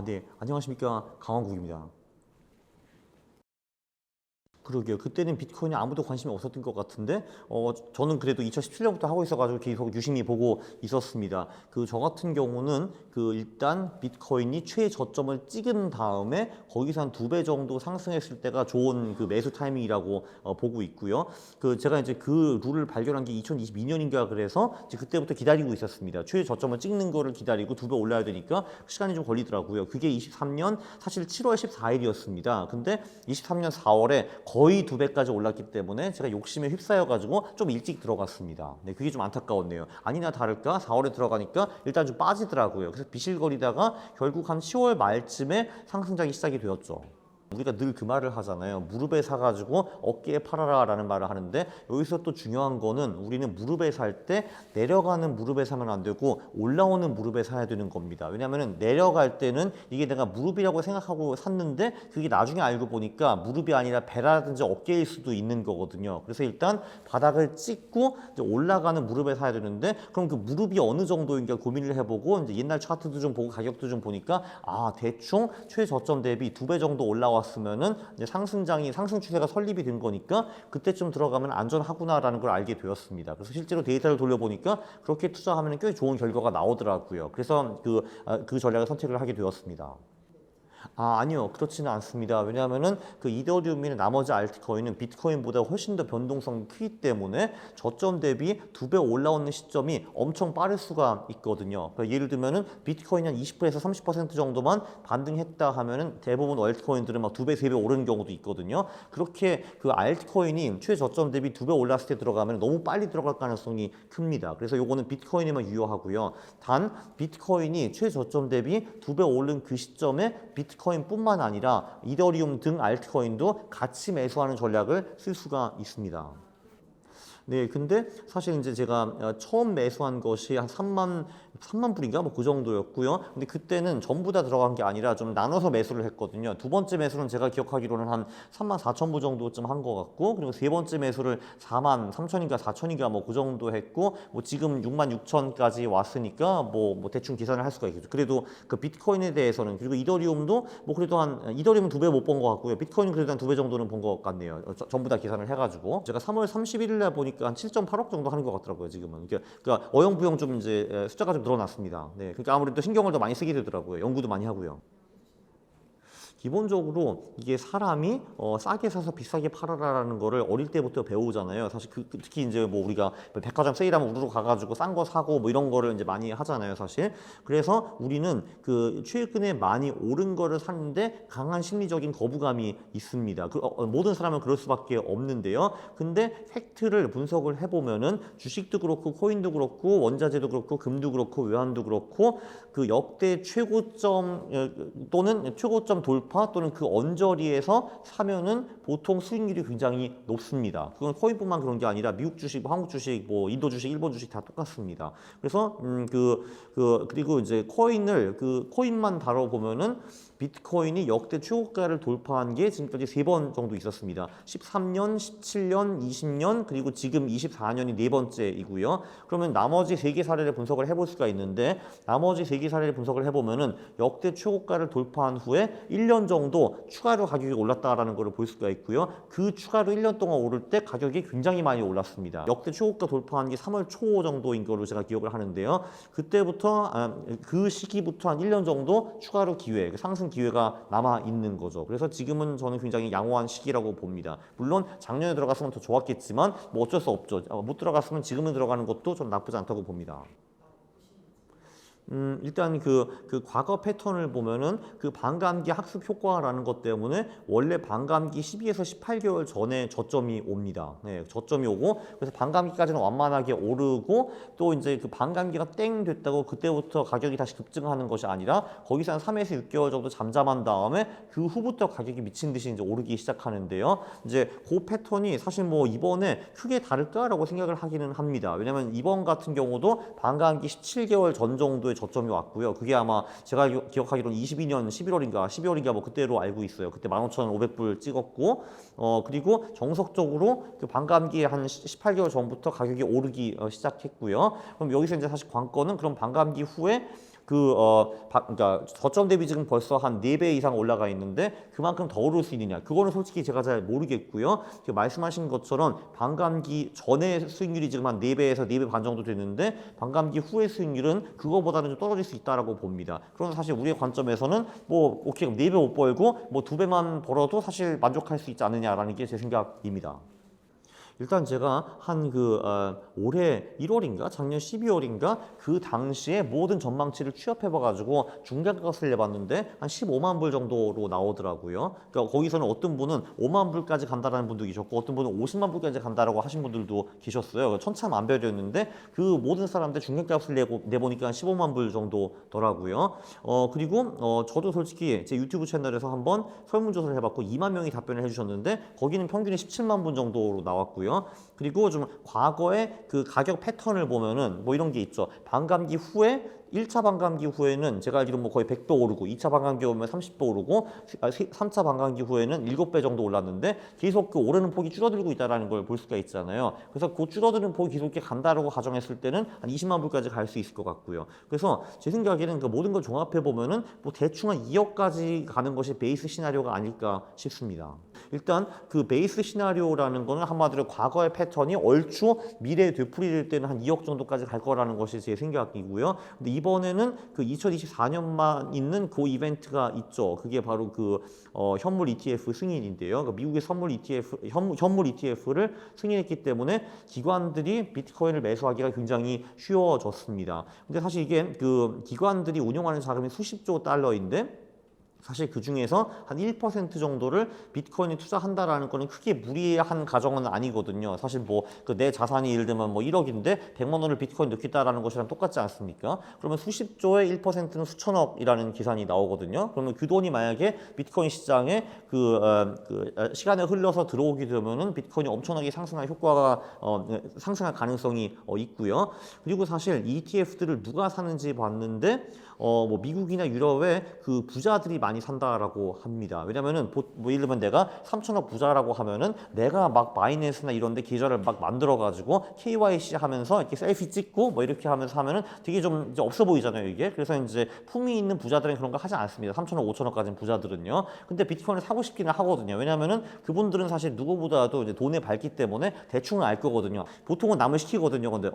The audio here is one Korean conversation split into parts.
네. 안녕하십니까. 강원국입니다. 그러게요. 그때는 비트코인에 아무도 관심이 없었던 것 같은데, 저는 그래도 2017년부터 하고 있어가지고 계속 유심히 보고 있었습니다. 저 같은 경우는 일단 비트코인이 최저점을 찍은 다음에 거기서 한 2배 정도 상승했을 때가 좋은 매수 타이밍이라고 보고 있고요. 제가 이제 그 룰을 발견한 게 2022년인가 그래서 이제 그때부터 기다리고 있었습니다. 최저점을 찍는 거를 기다리고 2배 올라야 되니까 시간이 좀 걸리더라고요. 그게 23년 사실 7월 14일이었습니다. 근데 23년 4월에 거의 2배까지 올랐기 때문에 제가 욕심에 휩싸여가지고 좀 일찍 들어갔습니다. 네, 그게 좀 안타까웠네요. 아니나 다를까 4월에 들어가니까 일단 좀 빠지더라고요. 그래서 비실거리다가 결국 한 10월 말쯤에 상승장이 시작이 되었죠. 우리가 늘 그 말을 하잖아요. 무릎에 사가지고 어깨에 팔아라 라는 말을 하는데, 여기서 또 중요한 거는 우리는 무릎에 살 때 내려가는 무릎에 사면 안 되고 올라오는 무릎에 사야 되는 겁니다. 왜냐하면 내려갈 때는 이게 내가 무릎이라고 생각하고 샀는데 그게 나중에 알고 보니까 무릎이 아니라 배라든지 어깨일 수도 있는 거거든요. 그래서 일단 바닥을 찍고 이제 올라가는 무릎에 사야 되는데, 그럼 그 무릎이 어느 정도인가 고민을 해보고 이제 옛날 차트도 좀 보고 가격도 좀 보니까 대충 최저점 대비 2배 정도 올라왔으면은 이제 상승 추세가 설립이 된 거니까 그때쯤 들어가면 안전하구나라는 걸 알게 되었습니다. 그래서 실제로 데이터를 돌려보니까 그렇게 투자하면 꽤 좋은 결과가 나오더라고요. 그래서 그 전략을 선택을 하게 되었습니다. 아니요. 그렇지는 않습니다. 왜냐하면은 이더리움이나 나머지 알트코인은 비트코인보다 훨씬 더 변동성이 크기 때문에 저점 대비 2배 올라오는 시점이 엄청 빠를 수가 있거든요. 그러니까 예를 들면은 비트코인이 한 20%에서 30% 정도만 반등했다 하면은 대부분 알트코인들은 막 2배, 3배 오르는 경우도 있거든요. 그렇게 알트코인이 최저점 대비 2배 올랐을 때 들어가면 너무 빨리 들어갈 가능성이 큽니다. 그래서 요거는 비트코인에만 유효하고요. 단 비트코인이 최저점 대비 2배 오른 그 시점에 비트코인뿐만 아니라 이더리움 등 알트코인도 같이 매수하는 전략을 쓸 수가 있습니다. 네, 근데 사실 이제 제가 처음 매수한 것이 한 3만 불인가 뭐 그 정도였고요. 근데 그때는 전부 다 들어간 게 아니라 좀 나눠서 매수를 했거든요. 두 번째 매수는 제가 기억하기로는 한 3만 4천 불 정도쯤 한 것 같고, 그리고 세 번째 매수를 4만 3천인가 4천인가 뭐 그 정도 했고, 뭐 지금 6만 6천까지 왔으니까 뭐 대충 계산을 할 수가 있겠죠. 그래도 그 비트코인에 대해서는, 그리고 이더리움도 뭐 그래도 이더리움은 2배 못 본 것 같고요. 비트코인은 그래도 한 2배 정도는 본 것 같네요. 전부 다 계산을 해가지고 제가 3월 31일 날 보니까 한 7.8억 정도 하는 것 같더라고요, 지금은. 그러니까 어영부영 좀 이제 숫자가 좀 늘어났습니다. 네, 그러니까 아무래도 신경을 더 많이 쓰게 되더라고요. 연구도 많이 하고요. 기본적으로 이게 사람이 싸게 사서 비싸게 팔아라라는 거를 어릴 때부터 배우잖아요. 사실 특히 이제 뭐 우리가 백화점 세일하면 우르르 가가지고 싼 거 사고 뭐 이런 거를 이제 많이 하잖아요, 사실. 그래서 우리는 최근에 많이 오른 거를 사는데 강한 심리적인 거부감이 있습니다. 모든 사람은 그럴 수밖에 없는데요. 근데 팩트를 분석을 해보면은 주식도 그렇고 코인도 그렇고 원자재도 그렇고 금도 그렇고 외환도 그렇고 역대 최고점 또는 최고점 돌파 또는 그 언저리에서 사면은 보통 수익률이 굉장히 높습니다. 그건 코인뿐만 그런 게 아니라 미국 주식, 한국 주식, 뭐 인도 주식, 일본 주식 다 똑같습니다. 그래서 그리고 이제 코인만 다뤄보면은 비트코인이 역대 최고가를 돌파한 게 지금까지 3번 정도 있었습니다. 13년, 17년, 20년, 그리고 지금 24년이 4번째이고요. 그러면 나머지 3개 사례를 분석을 해볼 수가 있는데, 나머지 3개 사례를 분석을 해보면은 역대 최고가를 돌파한 후에 1년 정도 추가로 가격이 올랐다라는 것을 볼 수가 있고요. 그 추가로 1년 동안 오를 때 가격이 굉장히 많이 올랐습니다. 역대 최고가 돌파한 게 3월 초 정도인 걸로 제가 기억을 하는데요. 그때부터 그 시기부터 한 1년 정도 추가로 상승 기회가 남아 있는 거죠. 그래서 지금은 저는 굉장히 양호한 시기라고 봅니다. 물론 작년에 들어갔으면 더 좋았겠지만 뭐 어쩔 수 없죠. 못 들어갔으면 지금은 들어가는 것도 좀 나쁘지 않다고 봅니다. 일단 과거 패턴을 보면은 반감기 학습 효과라는 것 때문에 원래 반감기 12에서 18개월 전에 저점이 옵니다. 네, 저점이 오고, 그래서 반감기까지는 완만하게 오르고, 또 이제 반감기가 땡 됐다고 그때부터 가격이 다시 급증하는 것이 아니라 거기서 한 3에서 6개월 정도 잠잠한 다음에 그 후부터 가격이 미친 듯이 이제 오르기 시작하는데요. 이제 그 패턴이 사실 뭐 이번에 크게 다를까라고 생각을 하기는 합니다. 왜냐면 이번 같은 경우도 반감기 17개월 전 정도의 저점이 왔고요. 그게 아마 제가 기억하기로는 22년 11월인가 뭐 그때로 알고 있어요. 그때 15,500불 찍었고, 그리고 정석적으로 반감기 한 18개월 전부터 가격이 오르기 시작했고요. 그럼 여기서 이제 사실 관건은 그럼 반감기 후에 그러니까 저점 대비 지금 벌써 한 4배 이상 올라가 있는데 그만큼 더 오를 수 있느냐? 그거는 솔직히 제가 잘 모르겠고요. 말씀하신 것처럼 반감기 전에 수익률이 지금 한 4배에서 4배 반 정도 되는데 반감기 후의 수익률은 그거보다는 좀 떨어질 수 있다라고 봅니다. 그러나 사실 우리의 관점에서는 뭐 오케이 그럼 4배 못 벌고 뭐 2배만 벌어도 사실 만족할 수 있지 않느냐라는 게 제 생각입니다. 일단 제가 올해 1월인가 작년 12월인가 그 당시에 모든 전망치를 취합해봐가지고 중간값을 내봤는데 한 15만 불 정도로 나오더라고요. 그러니까 거기서는 어떤 분은 5만 불까지 간다라는 분도 계셨고 어떤 분은 50만 불까지 간다라고 하신 분들도 계셨어요. 천차만별이었는데 그 모든 사람들 중간값을 내보니까 한 15만 불 정도더라고요. 그리고 저도 솔직히 제 유튜브 채널에서 한번 설문조사를 해봤고 2만 명이 답변을 해주셨는데 거기는 평균이 17만 분 정도로 나왔고요. 그리고 좀 과거의 그 가격 패턴을 보면은 뭐 이런 게 있죠. 반감기 후에 1차 반감기 후에는 제가 알기로 뭐 거의 100배 오르고 2차 반감기 오면 30배 오르고 3차 반감기 후에는 7배 정도 올랐는데 계속 그 오르는 폭이 줄어들고 있다는 걸 볼 수가 있잖아요. 그래서 그 줄어드는 폭이 계속 이렇게 간다라고 가정했을 때는 한 20만 불까지 갈 수 있을 것 같고요. 그래서 제 생각에는 그 모든 걸 종합해 보면은 뭐 대충 한 2억까지 가는 것이 베이스 시나리오가 아닐까 싶습니다. 일단 그 베이스 시나리오라는 거는 한마디로 과거의 패턴이 얼추 미래에 되풀이될 때는 한 2억 정도까지 갈 거라는 것이 제 생각이고요. 근데 이번에는 그 2024년만 있는 그 이벤트가 있죠. 그게 바로 현물 ETF 승인인데요. 그러니까 미국의 현물 ETF를 승인했기 때문에 기관들이 비트코인을 매수하기가 굉장히 쉬워졌습니다. 근데 사실 이게 그 기관들이 운용하는 자금이 수십조 달러인데 사실 그 중에서 한 1% 정도를 비트코인에 투자한다라는 거는 크게 무리한 가정은 아니거든요. 사실 뭐 내 자산이 예를 들면 뭐 1억인데 100만 원을 비트코인 넣겠다라는 것이랑 똑같지 않습니까? 그러면 수십조의 1%는 수천억이라는 계산이 나오거든요. 그러면 그 돈이 만약에 비트코인 시장에 시간이 흘러서 들어오게 되면은 비트코인이 엄청나게 상승할 효과가 상승할 가능성이 있고요. 그리고 사실 ETF들을 누가 사는지 봤는데 뭐 미국이나 유럽의 그 부자들이 많이 산다라고 합니다. 왜냐면은 뭐 예를 들면 내가 3천억 부자라고 하면은 내가 막 바이낸스나 이런 데 계좌를 막 만들어 가지고 KYC 하면서 이렇게 셀피 찍고 뭐 이렇게 하면서 하면은 되게 좀 이제 없어 보이잖아요, 이게. 그래서 이제 품위 있는 부자들은 그런 거 하지 않습니다. 3천억, 5천억까지는 부자들은요. 근데 비트코인을 사고 싶기는 하거든요. 왜냐면은 그분들은 사실 누구보다도 이제 돈에 밝기 때문에 대충은 알 거거든요. 보통은 남을 시키거든요. 근데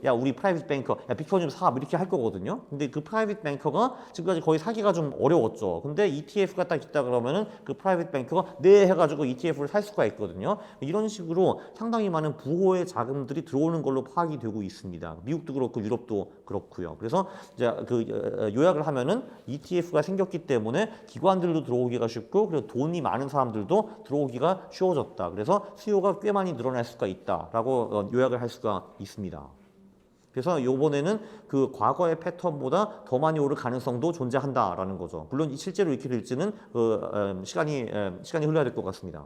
야 우리 프라이빗 뱅커 야 비트코인 좀 사 이렇게 할 거거든요. 근데 그 프라이빗 뱅커가 지금까지 거의 사기가 좀 어려웠죠. 근데 ETF가 딱 있다 그러면은 그 프라이빗 뱅커가 네 해가지고 ETF를 살 수가 있거든요. 이런 식으로 상당히 많은 부호의 자금들이 들어오는 걸로 파악이 되고 있습니다. 미국도 그렇고 유럽도 그렇고요. 그래서 이제 요약을 하면은 ETF가 생겼기 때문에 기관들도 들어오기가 쉽고 그리고 돈이 많은 사람들도 들어오기가 쉬워졌다. 그래서 수요가 꽤 많이 늘어날 수가 있다라고 요약을 할 수가 있습니다. 그래서 이번에는 그 과거의 패턴보다 더 많이 오를 가능성도 존재한다라는 거죠. 물론 실제로 이렇게 될지는 시간이 흘러야 될 것 같습니다.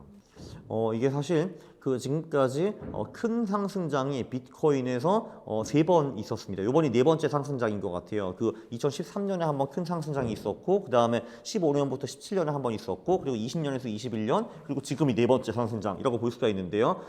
이게 사실 지금까지 큰 상승장이 비트코인에서 3번 있었습니다. 이번이 4번째 상승장인 것 같아요. 2013년에 한번 큰 상승장이 있었고 그 다음에 15년부터 17년에 한번 있었고 그리고 20년에서 21년 그리고 지금이 4번째 상승장이라고 볼 수가 있는데요.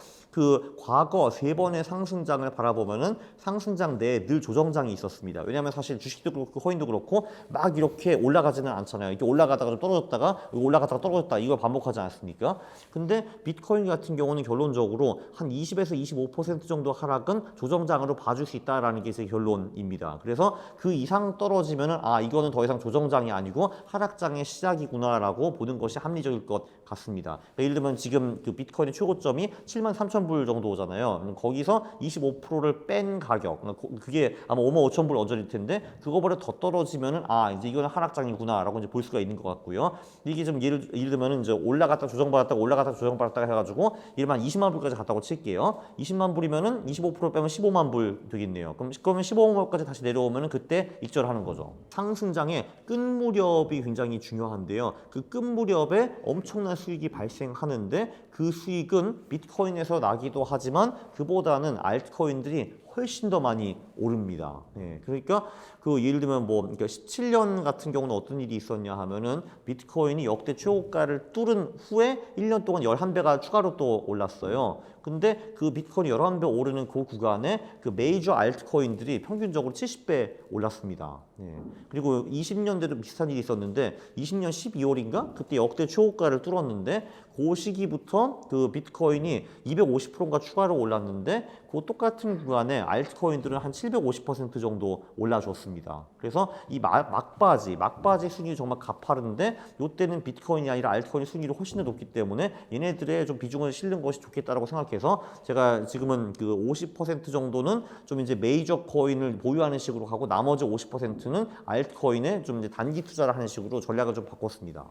과거 3번의 상승장을 바라보면은 상승장 내에 늘 조정장이 있었습니다. 왜냐하면 사실 주식도 그렇고 코인도 그렇고 막 이렇게 올라가지는 않잖아요. 이렇게 올라가다가 좀 떨어졌다가 올라가다가 떨어졌다 이걸 반복하지 않습니까? 근데 비트코인 같은 경우는 결론적으로 한 20에서 25% 정도 하락은 조정장으로 봐줄 수 있다라는 게 제 결론입니다. 그래서 그 이상 떨어지면은 이거는 더 이상 조정장이 아니고 하락장의 시작이구나라고 보는 것이 합리적일 것 같습니다. 예를 들면 지금 그 비트코인의 최고점이 73,000불 정도 오잖아요. 거기서 25%를 뺀 가격, 그게 아마 55,000불 언저리일 텐데 그거보다 더 떨어지면은 이제 이거는 하락장이구나라고 이제 볼 수가 있는 것 같고요. 이게 좀 예를 들면은 이제 올라갔다 조정받았다가 올라갔다 조정받았다가 해가지고 예를 들면 20만 불까지 갔다고 칠게요. 20만 불이면은 25% 빼면 15만 불 되겠네요. 그러면 15만 불까지 다시 내려오면은 그때 익절하는 거죠. 상승장의 끝 무렵이 굉장히 중요한데요. 그 끝 무렵에 엄청난 수익이 발생하는데 그 수익은 비트코인에서 나기도 하지만 그보다는 알트코인들이 훨씬 더 많이 오릅니다. 그러니까 예를 들면 그러니까 17년 같은 경우는 어떤 일이 있었냐 하면은 비트코인이 역대 최고가를 뚫은 후에 1년 동안 11배가 추가로 또 올랐어요. 근데 그 비트코인이 11배 오르는 그 구간에 그 메이저 알트코인들이 평균적으로 70배 올랐습니다. 예. 그리고 20년대도 비슷한 일이 있었는데 20년 12월인가? 그때 역대 최고가를 뚫었는데 그 시기부터 그 비트코인이 250%인가 추가로 올랐는데 그 똑같은 구간에 알트코인들은 한 750% 정도 올라줬습니다. 그래서 이 막바지 순위 정말 가파른데 이때는 비트코인이 아니라 알트코인 순위를 훨씬 더 높기 때문에 얘네들의 좀 비중을 실는 것이 좋겠다라고 생각해서 제가 지금은 그 50% 정도는 좀 이제 메이저 코인을 보유하는 식으로 하고 나머지 50%는 알트코인에 좀 이제 단기 투자를 하는 식으로 전략을 좀 바꿨습니다.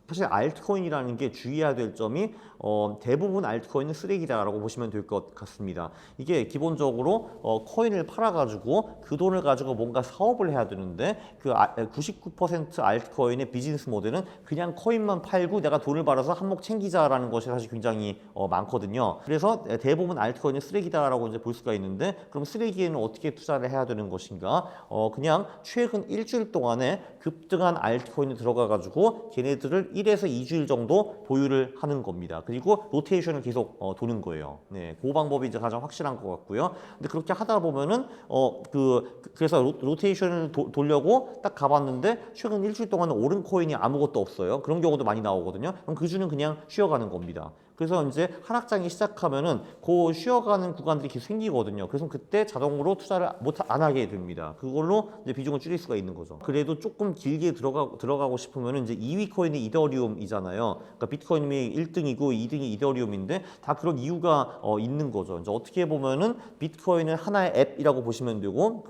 사실 알트코인이라는 게 주의해야 될 점이 대부분 알트코인은 쓰레기다라고 보시면 될 것 같습니다. 이게 기본적으로 코인을 팔아가지고 그 돈을 가지고 뭔가 사업을 해야 되는데 그 99% 알트코인의 비즈니스 모델은 그냥 코인만 팔고 내가 돈을 벌어서 한몫 챙기자라는 것이 사실 굉장히 많거든요. 그래서 대부분 알트코인은 쓰레기다라고 이제 볼 수가 있는데 그럼 쓰레기에는 어떻게 투자를 해야 되는 것인가? 그냥 최근 일주일 동안에 급등한 알트코인이 들어가가지고 걔네들을 1에서 2주일 정도 보유를 하는 겁니다. 그리고 로테이션을 계속 도는 거예요. 네, 그 방법이 이제 가장 확실한 것 같고요. 근데 그렇게 하다 보면은 그래서 로테이션을 돌려고 딱 가봤는데 최근 일주일 동안 오른 코인이 아무것도 없어요. 그런 경우도 많이 나오거든요. 그럼 그 주는 그냥 쉬어가는 겁니다. 그래서 이제 하락장이 시작하면은 그 쉬어가는 구간들이 계속 생기거든요. 그래서 그때 자동으로 투자를 안 하게 됩니다. 그걸로 이제 비중을 줄일 수가 있는 거죠. 그래도 조금 길게 들어가고 싶으면은 이제 2위 코인이 이더리움이잖아요. 그러니까 비트코인이 1등이고 2등이 이더리움인데 다 그런 이유가 있는 거죠. 이제 어떻게 보면은 비트코인은 하나의 앱이라고 보시면 되고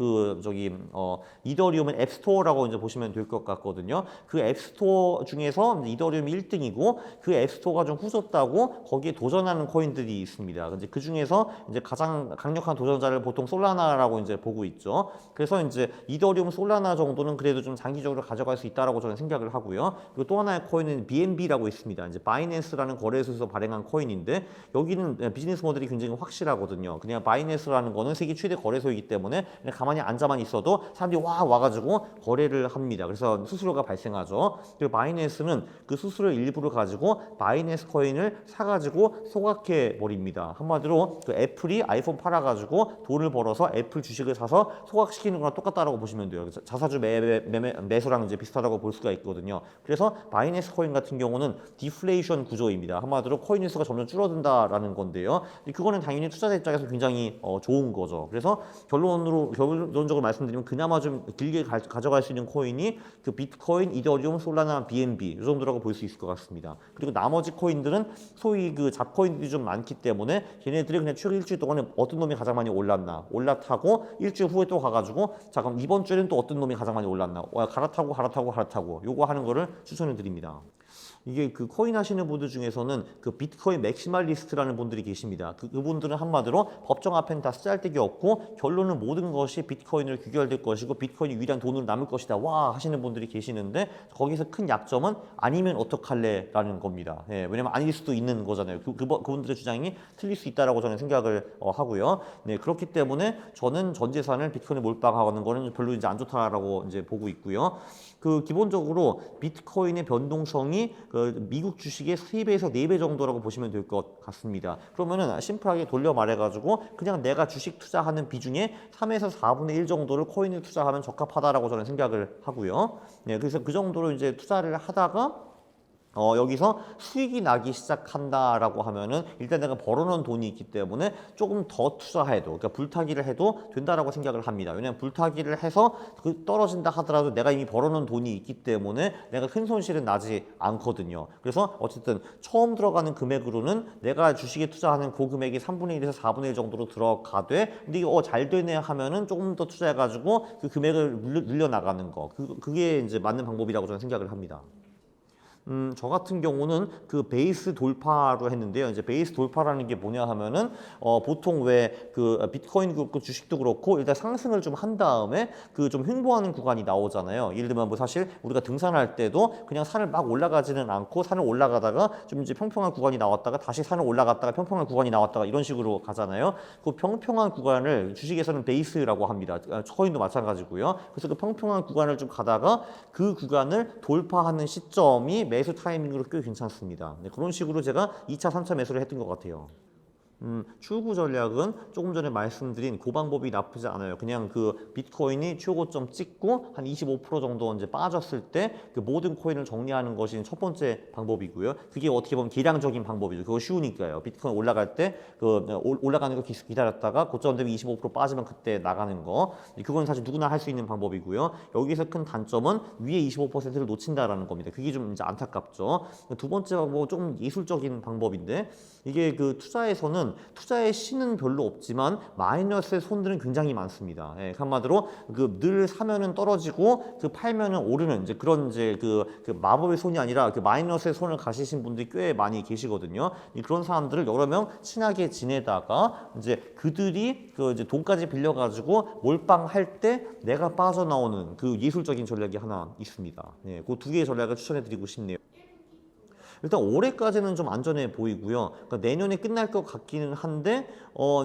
이더리움은 앱스토어라고 이제 보시면 될 것 같거든요. 그 앱스토어 중에서 이더리움이 1등이고 그 앱스토어가 좀 후졌다고 거기에 도전하는 코인들이 있습니다. 이제 그 중에서 이제 가장 강력한 도전자를 보통 솔라나라고 이제 보고 있죠. 그래서 이제 이더리움, 솔라나 정도는 그래도 좀 장기적으로 가져갈 수 있다라고 저는 생각을 하고요. 그리고 또 하나의 코인은 BNB라고 있습니다. 이제 바이낸스라는 거래소에서 발행한 코인인데 여기는 비즈니스 모델이 굉장히 확실하거든요. 그냥 바이낸스라는 거는 세계 최대 거래소이기 때문에 그냥 가만히 앉아만 있어도 사람들이 와가지고 거래를 합니다. 그래서 수수료가 발생하죠. 그리고 바이낸스는 그 수수료 일부를 가지고 바이낸스 코인을 사가지고 소각해 버립니다. 한마디로 그 애플이 아이폰 팔아가지고 돈을 벌어서 애플 주식을 사서 소각시키는 거랑 똑같다라고 보시면 돼요. 자사주 매수랑 이제 비슷하다고 볼 수가 있거든요. 그래서 바이낸스 코인 같은 경우는 디플레이션 구조입니다. 한마디로 코인의 수가 점점 줄어든다라는 건데요. 그거는 당연히 투자자 입장에서 굉장히 좋은 거죠. 그래서 결론적으로 말씀드리면 그나마 좀 길게 가져갈 수 있는 코인이 그 비트코인, 이더리움, 솔라나, BNB 이 정도라고 볼 수 있을 것 같습니다. 그리고 나머지 코인들은 소위 그 잡코인들이 좀 많기 때문에 걔네들이 그냥 최근 일주일 동안에 어떤 놈이 가장 많이 올라타고 일주일 후에 또 가가지고 자 그럼 이번 주에는 또 어떤 놈이 가장 많이 올랐나 갈아타고 요거 하는 거를 추천을 드립니다. 이게 그 코인 하시는 분들 중에서는 그 비트코인 맥시멀리스트라는 분들이 계십니다. 그분들은 한마디로 법정 앞에는 다 쓰잘데기 없고 결론은 모든 것이 비트코인을 규결될 것이고 비트코인이 유일한 돈으로 남을 것이다 와 하시는 분들이 계시는데 거기서 큰 약점은 아니면 어떡할래 라는 겁니다. 예, 왜냐면 아닐 수도 있는 거잖아요. 그분들의 주장이 틀릴 수 있다라고 저는 생각을 하고요. 네, 그렇기 때문에 저는 전 재산을 비트코인에 몰빵하는 거는 별로 이제 안 좋다라고 이제 보고 있고요. 그 기본적으로 비트코인의 변동성이 그 미국 주식의 3배에서 4배 정도라고 보시면 될 것 같습니다. 그러면은 심플하게 돌려 말해가지고 그냥 내가 주식 투자하는 비중의 3에서 4분의 1 정도를 코인에 투자하면 적합하다라고 저는 생각을 하고요. 네, 그래서 그 정도로 이제 투자를 하다가 여기서 수익이 나기 시작한다라고 하면은 일단 내가 벌어놓은 돈이 있기 때문에 조금 더 투자해도 그러니까 불타기를 해도 된다라고 생각을 합니다. 왜냐하면 불타기를 해서 그 떨어진다 하더라도 내가 이미 벌어놓은 돈이 있기 때문에 내가 큰 손실은 나지 않거든요. 그래서 어쨌든 처음 들어가는 금액으로는 내가 주식에 투자하는 그 금액이 3분의 1에서 4분의 1 정도로 들어가되 근데 이게 잘 되네 하면은 조금 더 투자해가지고 그 금액을 늘려나가는 거 그게 이제 맞는 방법이라고 저는 생각을 합니다. 저 같은 경우는 그 베이스 돌파로 했는데요. 이제 베이스 돌파라는 게 뭐냐 하면은 보통 왜 그 비트코인도 그렇고 주식도 그렇고 일단 상승을 좀 한 다음에 그 좀 횡보하는 구간이 나오잖아요. 예를 들면 뭐 사실 우리가 등산할 때도 그냥 산을 막 올라가지는 않고 산을 올라가다가 좀 이제 평평한 구간이 나왔다가 다시 산을 올라갔다가 평평한 구간이 나왔다가 이런 식으로 가잖아요. 그 평평한 구간을 주식에서는 베이스라고 합니다. 코인도 마찬가지고요. 그래서 그 평평한 구간을 좀 가다가 그 구간을 돌파하는 시점이 매수 타이밍으로 꽤 괜찮습니다. 네, 그런 식으로 제가 2차, 3차 매수를 했던 것 같아요. 출구 전략은 조금 전에 말씀드린 그 방법이 나쁘지 않아요. 그냥 그 비트코인이 최고점 찍고 한 25% 정도 이제 빠졌을 때 그 모든 코인을 정리하는 것이 첫 번째 방법이고요. 그게 어떻게 보면 계량적인 방법이죠. 그거 쉬우니까요. 비트코인 올라갈 때 그 올라가는 거 기다렸다가 고점 되면 25% 빠지면 그때 나가는 거. 그건 사실 누구나 할 수 있는 방법이고요. 여기서 큰 단점은 위에 25%를 놓친다라는 겁니다. 그게 좀 이제 안타깝죠. 두 번째 방법은 조금 예술적인 방법인데 이게 그 투자에서는 투자의 신은 별로 없지만 마이너스의 손들은 굉장히 많습니다. 예, 한마디로 그 늘 사면은 떨어지고 그 팔면은 오르는 이제 그런 이제 그 마법의 손이 아니라 그 마이너스의 손을 가지신 분들이 꽤 많이 계시거든요. 그런 사람들을 여러 명 친하게 지내다가 이제 그들이 그 이제 돈까지 빌려가지고 몰빵할 때 내가 빠져나오는 그 예술적인 전략이 하나 있습니다. 예, 그 두 개의 전략을 추천해드리고 싶네요. 일단 올해까지는 좀 안전해 보이고요. 그러니까 내년에 끝날 것 같기는 한데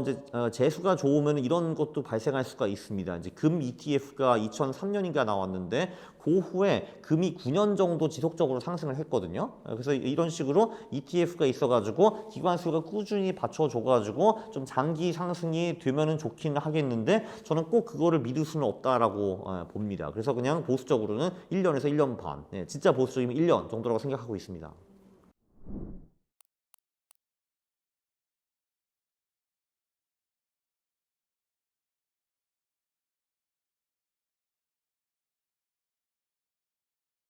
이제 재수가 좋으면 이런 것도 발생할 수가 있습니다. 이제 금 ETF가 2003년인가 나왔는데 그 후에 금이 9년 정도 지속적으로 상승을 했거든요. 그래서 이런 식으로 ETF가 있어가지고 기관수가 꾸준히 받쳐줘가지고 좀 장기 상승이 되면은 좋기는 하겠는데 저는 꼭 그거를 믿을 수는 없다라고 봅니다. 그래서 그냥 보수적으로는 1년에서 1년 반, 진짜 보수적이면 1년 정도라고 생각하고 있습니다.